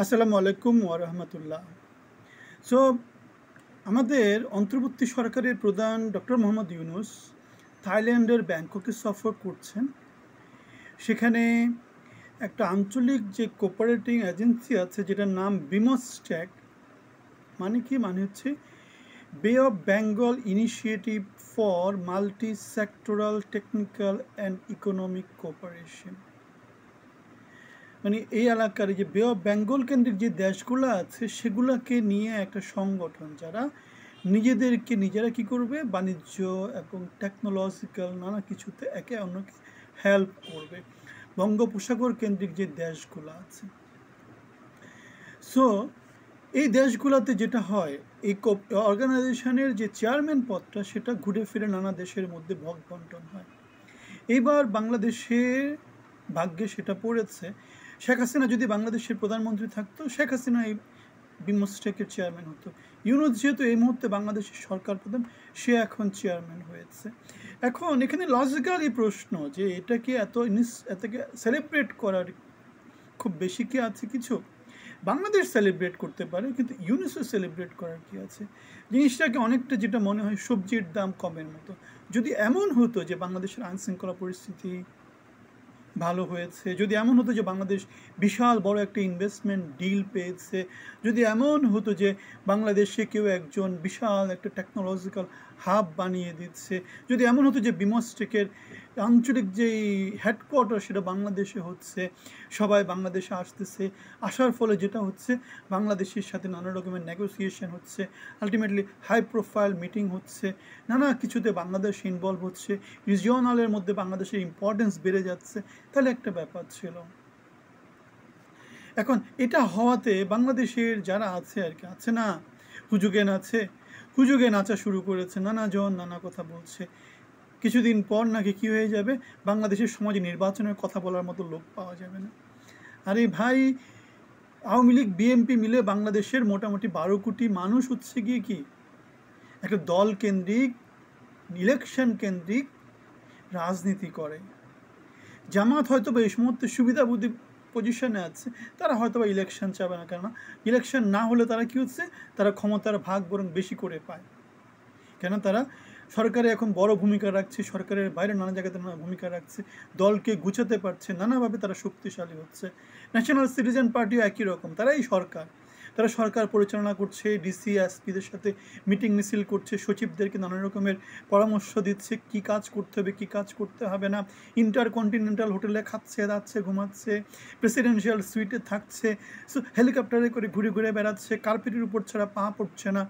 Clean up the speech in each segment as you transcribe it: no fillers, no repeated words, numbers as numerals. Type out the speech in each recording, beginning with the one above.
আসসালামু আলাইকুম ওয়া রাহমাতুল্লাহ। সো আমাদের অন্তর্বর্তী সরকারের প্রধান ডক্টর মোহাম্মদ ইউনূস থাইল্যান্ডের ব্যাংককে সফর করছেন। সেখানে একটা আঞ্চলিক যে কোঅপারেটিং এজেন্সি আছে যেটার নাম বিমস্টেক, মানে কি? মানে হচ্ছে বে of Bengal initiative for multi sectoral technical and economic cooperation. মানে এই এলাকার যে বে অফ বেঙ্গল কেন্দ্রিক যে দেশগুলো আছে সেগুলোকে নিয়ে একটা সংগঠন, যারা নিজেদেরকে নিজেরা কি করবে, বাণিজ্য এবং টেকনোলজিক্যাল নানা কিছুতে একে অন্যকে হেল্প করবে, বঙ্গোপসাগর কেন্দ্রিক যে দেশগুলো আছে। সো এই দেশগুলোতে যেটা হয়, এই অর্গানাইজেশনের যে চেয়ারম্যান পদটা সেটা ঘুরে ফিরে নানা দেশের মধ্যে ভাগ বন্টন হয়। এইবার বাংলাদেশের ভাগ্যে সেটা পড়েছে, শেখ হাসিনা যদি বাংলাদেশের প্রধানমন্ত্রী থাকতো, শেখ হাসিনা এই বিমস্টেকের চেয়ারম্যান হতো। ইউনূস যেহেতু এই মুহূর্তে বাংলাদেশের সরকার প্রধান, সে এখন চেয়ারম্যান হয়েছে। এখন এখানে লজিক্যালি প্রশ্ন যে এটা কি এতকে সেলিব্রেট করার খুব বেশি কি আছে কিছু? বাংলাদেশ সেলিব্রেট করতে পারে, কিন্তু ইউনূসও সেলিব্রেট করার কি আছে? জিনিসটাকে অনেকটা যেটা মনে হয় সবজির দাম কমের মতো। যদি এমন হতো যে বাংলাদেশের আইনশৃঙ্খলা পরিস্থিতি ভালো হয়েছে, যদি এমন হতো যে বাংলাদেশ বিশাল বড় একটা ইনভেস্টমেন্ট ডিল পেয়েছে, যদি এমন হতো যে বাংলাদেশে কেউ একজন বিশাল একটা টেকনোলজিক্যাল হাব বানিয়ে দিচ্ছে, যদি এমন হতো যে বিমস্টেকের আঞ্চলিক যেই হেডকোয়ার্টার সেটা বাংলাদেশে হচ্ছে, সবাই বাংলাদেশে আসতেছে, আসার ফলে যেটা হচ্ছে বাংলাদেশের সাথে নানা রকমের নেগোসিয়েশন হচ্ছে, আলটিমেটলি হাই প্রোফাইল মিটিং হচ্ছে, নানা কিছুতে বাংলাদেশ ইনভলভ হচ্ছে, রিজিওনালের মধ্যে বাংলাদেশের ইম্পর্টেন্স বেড়ে যাচ্ছে, তাহলে একটা ব্যাপার ছিল। এখন এটা হওয়াতে বাংলাদেশের যারা আছে আর কি, আছে না, হুজুগে নাচা শুরু করেছে, নানাজন নানা কথা বলছে। কিছুদিন পর নাকি কি হয়ে যাবে, বাংলাদেশের সমাজে নির্বাচনের কথা বলার মতো লোক পাওয়া যাবে না। আরে ভাই, আওয়ামী লীগ বিএনপি মিলে বাংলাদেশের মোটামুটি 12 কোটি মানুষ হচ্ছে গিয়ে কি একটা দল কেন্দ্রিক, ইলেকশন কেন্দ্রিক রাজনীতি করে। জামাত হয়তো বা এই মুহূর্তে সুবিধাবুদ্ধি পজিশনে আছে, তারা হয়তো বা ইলেকশন চাবে না, কেননা ইলেকশন না হলে তারা কি হচ্ছে, তারা ক্ষমতার ভাগ বরং বেশি করে পায়। কেন তারা সরকারে এখন বড় ভূমিকা রাখছে, সরকারের বাইরে নানা জায়গাতে নানা ভূমিকা রাখছে, দলকে গুছাতে পারছে, নানাভাবে তারা শক্তিশালী হচ্ছে। ন্যাশনাল সিটিজেন পার্টিও একই রকম, তারাই সরকার, তারা সরকার পরিচালনা করছে, ডিসি এসপিদের সাথে মিটিং মিছিল করছে, সচিবদেরকে নানা রকমের পরামর্শ দিচ্ছে কী কাজ করতে হবে, কী কাজ করতে হবে না, ইন্টারকন্টিনেন্টাল হোটেলে খাচ্ছে দাচ্ছে ঘুমাচ্ছে, প্রেসিডেন্সিয়াল সুইটে থাকছে, হেলিকপ্টারে করে ঘুরে ঘুরে বেড়াচ্ছে, কার্পেটের উপর ছাড়া পা পড়ছে না,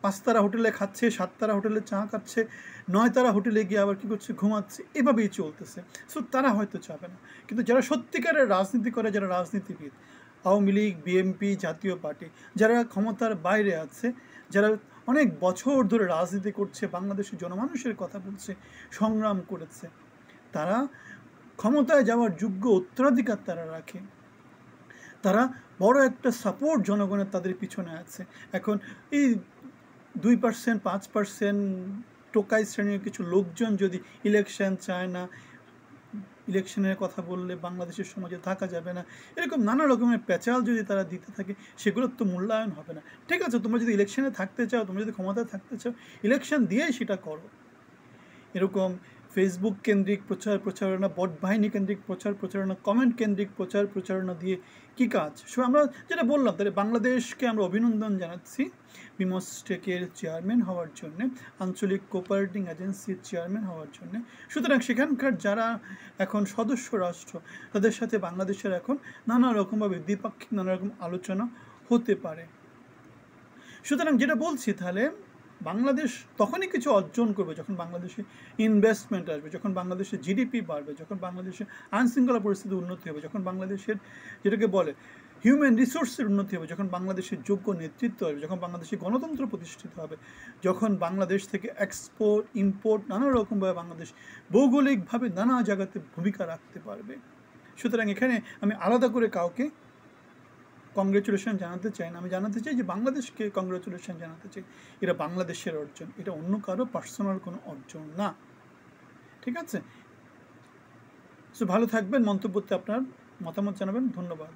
পাঁচতারা হোটেলে খাচ্ছে, সাততারা হোটেলে চা খাচ্ছে, 9 তারা হোটেলে গিয়ে আবার কী করছে, ঘুমাচ্ছে, এভাবেই চলতেছে। সো তারা হয়তো চাবে না, কিন্তু যারা সত্যিকারের রাজনীতি করে, যারা রাজনীতিবিদ, আওয়ামী লীগ বিএনপি জাতীয় পার্টি, যারা ক্ষমতার বাইরে আছে, যারা অনেক বছর ধরে রাজনীতি করছে, বাংলাদেশের জনমানুষের কথা বলছে, সংগ্রাম করেছে, তারা ক্ষমতায় যাওয়ার যোগ্য উত্তরাধিকার তারা রাখে, তারা বড় একটা সাপোর্ট জনগণের তাদের পিছনে আছে। এখন এই 2% 5% টোকাই শ্রেণীর কিছু লোকজন যদি ইলেকশন চায় না, ইলেকশনের কথা বললে বাংলাদেশের সমাজে থাকা যাবে না, এরকম নানা রকমের প্যাচাল যদি তারা দিতে থাকে, সেগুলোর তো মূল্যায়ন হবে না। ঠিক আছে, তোমরা যদি ইলেকশনে থাকতে চাও, তোমরা যদি ক্ষমতায় থাকতে চাও, ইলেকশন দিয়েই সেটা করো। এরকম ফেসবুক কেন্দ্রিক প্রচারণা, বট বাহিনী কেন্দ্রিক প্রচারণা, কমেন্ট কেন্দ্রিক প্রচারণা দিয়ে কি কাজ? সো আমরা যেটা বললাম, তাহলে বাংলাদেশকে আমরা অভিনন্দন জানাচ্ছি বিমস্টেকের চেয়ারম্যান হওয়ার জন্যে, আঞ্চলিক কোঅপারেটিং এজেন্সির চেয়ারম্যান হওয়ার জন্যে। সুতরাং সেখানকার যারা এখন সদস্য রাষ্ট্র, তাদের সাথে বাংলাদেশের এখন নানা রকমভাবে দ্বিপাক্ষিক নানা রকম আলোচনা হতে পারে। সুতরাং যেটা বলছি, তাহলে বাংলাদেশ তখনই কিছু অর্জন করবে যখন বাংলাদেশে ইনভেস্টমেন্ট আসবে, যখন বাংলাদেশের জিডিপি বাড়বে, যখন বাংলাদেশের আইনশৃঙ্খলা পরিস্থিতি উন্নতি হবে, যখন বাংলাদেশের যেটাকে বলে হিউম্যান রিসোর্সের উন্নতি হবে, যখন বাংলাদেশের যোগ্য নেতৃত্ব হবে, যখন বাংলাদেশে গণতন্ত্র প্রতিষ্ঠিত হবে, যখন বাংলাদেশ থেকে এক্সপোর্ট ইম্পোর্ট নানা রকমভাবে বাংলাদেশ ভৌগোলিকভাবে নানা জায়গাতে ভূমিকা রাখতে পারবে। সুতরাং এখানে আমি আলাদা করে কাউকে কংগ্রেচুলেশন জানাতে চাই না, আমি জানাতে চাই যে বাংলাদেশকে কংগ্রেচুলেশন জানাতে চাই। এটা বাংলাদেশের অর্জন, এটা অন্য কারো পার্সোনাল কোনো অর্জন না। ঠিক আছে? সো ভালো থাকবেন, মন্তব্যতে আপনার মতামত জানাবেন। ধন্যবাদ।